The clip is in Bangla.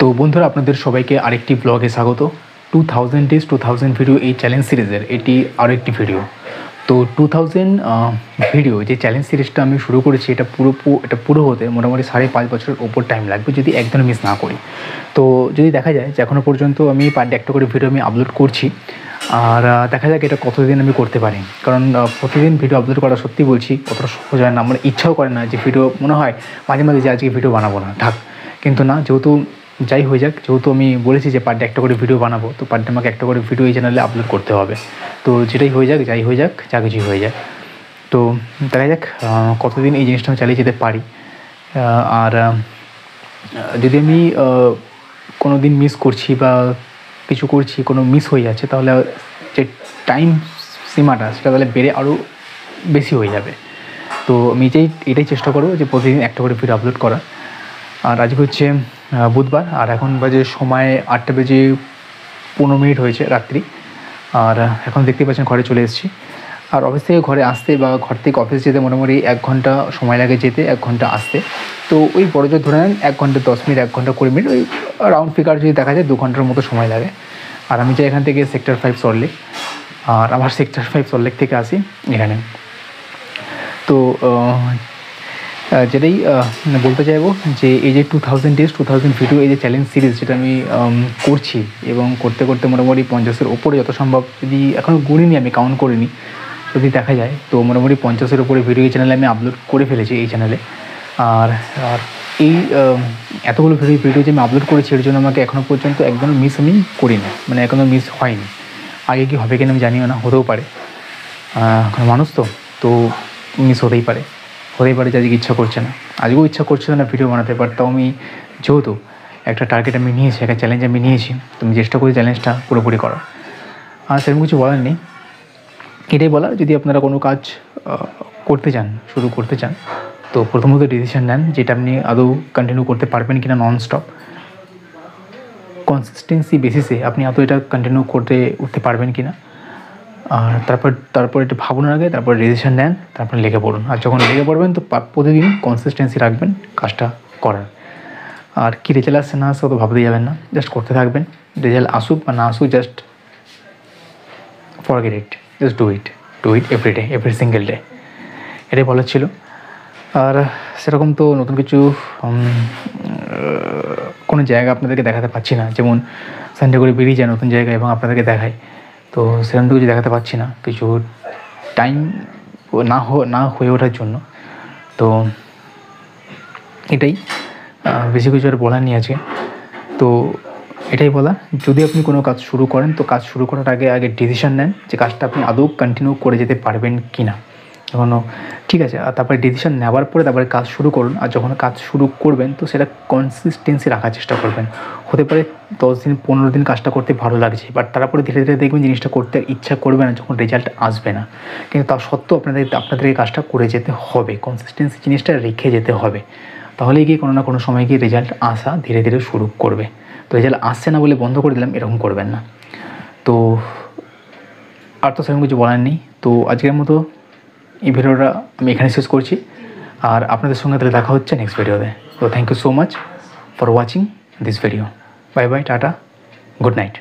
তো বন্ধুরা, আপনাদের সবাইকে আরেকটি ব্লগে স্বাগত। 2000 ডেজ 2000 ভিডিও এই চ্যালেঞ্জ সিরিজের এটি আরও একটি ভিডিও। তো 2000 ভিডিও যে চ্যালেঞ্জ সিরিজটা আমি শুরু করেছি, এটা পুরো হতে মোটামুটি 5.5 বছরের ওপর টাইম লাগবে যদি একদম মিস না করি। তো যদি দেখা যায় যে এখনও পর্যন্ত আমি পার ডে একটা করে ভিডিও আমি আপলোড করছি, আর দেখা যাক এটা কতদিন আমি করতে পারি। কারণ প্রতিদিন ভিডিও আপলোড করা, সত্যি বলছি, অতটা সহজ হয় না। আমার ইচ্ছাও করে না যে ভিডিও, মনে হয় মাঝে মাঝে যে আজকে ভিডিও বানাবো না, থাক। কিন্তু না, যেহেতু যাই হয়ে যাক, যেহেতু আমি বলেছি যে পার ডে একটা করে ভিডিও বানাবো, তো পার ডে আমাকে একটা করে ভিডিও এই চ্যানেলে আপলোড করতে হবে। তো যেটাই হয়ে যাক, যাই হয়ে যাক, যা কিছুই হয়ে যাক, তো দেখা যাক কতদিন এই জিনিসটা আমি চালিয়ে যেতে পারি। আর যদি আমি কোনো দিন মিস করছি বা কিছু করছি, কোনো মিস হয়ে যাচ্ছে, তাহলে যে টাইম সীমাটা সেটা তাহলে বেড়ে আরও বেশি হয়ে যাবে। তো আমি এটাই চেষ্টা করবো যে প্রতিদিন একটা করে ভিডিও আপলোড করা। আর আজকে হচ্ছে বুধবার, আর এখন বাজে সময় 8:15 হয়েছে রাত্রি। আর এখন দেখতে পাচ্ছেন ঘরে চলে এসেছি। আর অফিস থেকে ঘরে আসতে বা ঘর থেকে অফিস যেতে মোটামুটি 1 ঘন্টা সময় লাগে যেতে, 1 ঘন্টা আসতে। তো ওই বড় জোর ধরে নেন 1 ঘন্টা 10 মিনিট, 1 ঘন্টা 20 মিনিট, ওই রাউন্ড ফিগার যদি দেখা যায় 2 ঘন্টার মতো সময় লাগে। আর আমি যাই এখান থেকে সেক্টর 5 সল্টলেক, আর আমার সেক্টর 5 সল্টলেক থেকে আসি এখানে। তো যেটাই বলতে চাইবো যে এই যে 2000 ডেজ 2000 ভিডিও এই যে চ্যালেঞ্জ সিরিজ, যেটা আমি করছি, এবং করতে করতে মোটামুটি 50-এর ওপরে যত সম্ভব, যদি এখনও গুনিনি, আমি কাউন্ট করিনি, যদি দেখা যায় তো মোটামুটি 50-এর ওপরে ভিডিও এই চ্যানেলে আমি আপলোড করে ফেলেছি এই চ্যানেলে। আর এই এতগুলো ভিডিও যে আমি আপলোড করেছি, এর জন্য আমাকে এখনও পর্যন্ত একদমই মিস আমি করিনি, মানে এখনও মিস হয়নি। আগে কি হবে কিনা আমি জানিও না, হতেও পারে, মানুষ তো মিস হতেই পারে যে আজকে ইচ্ছা করছে না, আজকেও ইচ্ছা করছে না ভিডিও বানাতে। বাট তাও আমি, যেহেতু একটা টার্গেট আমি নিয়েছি, একটা চ্যালেঞ্জ আমি নিয়েছি, তো আমি চেষ্টা করি চ্যালেঞ্জটা পুরোপুরি করার। আর সেরকম কিছু বলার নেই, এটাই বলার, যদি আপনারা কোনো কাজ করতে চান, শুরু করতে চান, তো প্রথমত ডিসিশন নেন যেটা আপনি আদৌ কন্টিনিউ করতে পারবেন কিনা, নন স্টপ কনসিস্টেন্সি বেসিসে আপনি আদৌ এটা কন্টিনিউ করতে উঠতে পারবেন কিনা। আর তারপর এটা ভাবুন আগে, তারপর ডিসিশন নেন, তারপর লেগে পড়ুন। আর যখন লেগে পড়বেন তো প্রতিদিন কনসিস্টেন্সি রাখবেন কাজটা করার। আর কী রেজাল্ট আসছে না আসছে অত ভাবতে যাবেন না, জাস্ট করতে থাকবেন। রেজাল্ট আসুক বা না আসুক, just forget it, just do it every day, every single day, এটাই বলার ছিল। আর সেরকম তো নতুন কিছু কোনো জায়গা আপনাদেরকে দেখাতে পারছি না, যেমন সানডে করে বেরিয়ে যায় নতুন জায়গায় এবং আপনাদেরকে দেখায়, তো সেরকম তো কিছু দেখাতে পারছি না, কিছু টাইম না হয়ে ওঠার জন্য। তো এটাই, বেশি কিছু আর বলার নেই আজকে। তো এটাই বলা, যদি আপনি কোনো কাজ শুরু করেন, তো কাজ শুরু করার আগে ডিসিশন নেন যে কাজটা আপনি আদৌ কন্টিনিউ করে যেতে পারবেন কি না। এখনও ঠিক আছে, আর তারপরে ডিসিশন নেওয়ার পরে তারপরে কাজ শুরু করুন। আর যখন কাজ শুরু করবেন তো সেটা কনসিস্টেন্সি রাখার চেষ্টা করবেন। হতে পারে 10 দিন 15 দিন কাজটা করতে ভালো লাগছে, বাট তারপরে ধীরে ধীরে দেখবেন জিনিসটা করতে ইচ্ছা করবে না, যখন রেজাল্ট আসবে না। কিন্তু তা সত্ত্বেও আপনাদের এই কাজটা করে যেতে হবে, কনসিস্টেন্সি জিনিসটা রেখে যেতে হবে। তাহলেই গিয়ে কোনো না কোনো সময় গিয়ে রেজাল্ট আসা ধীরে ধীরে শুরু করবে। তো রেজাল্ট আসছে না বলে বন্ধ করে দিলাম, এরকম করবেন না। তো আর তো সেরকম কিছু বলার নেই। তো আজকের মতো এই ভিডিওটা আমি এখানে শেষ করছি, আর আপনাদের সঙ্গে তাহলে দেখা হচ্ছে নেক্সট ভিডিওতে। তো thank you so much for watching this video. Bye bye, tata, good night.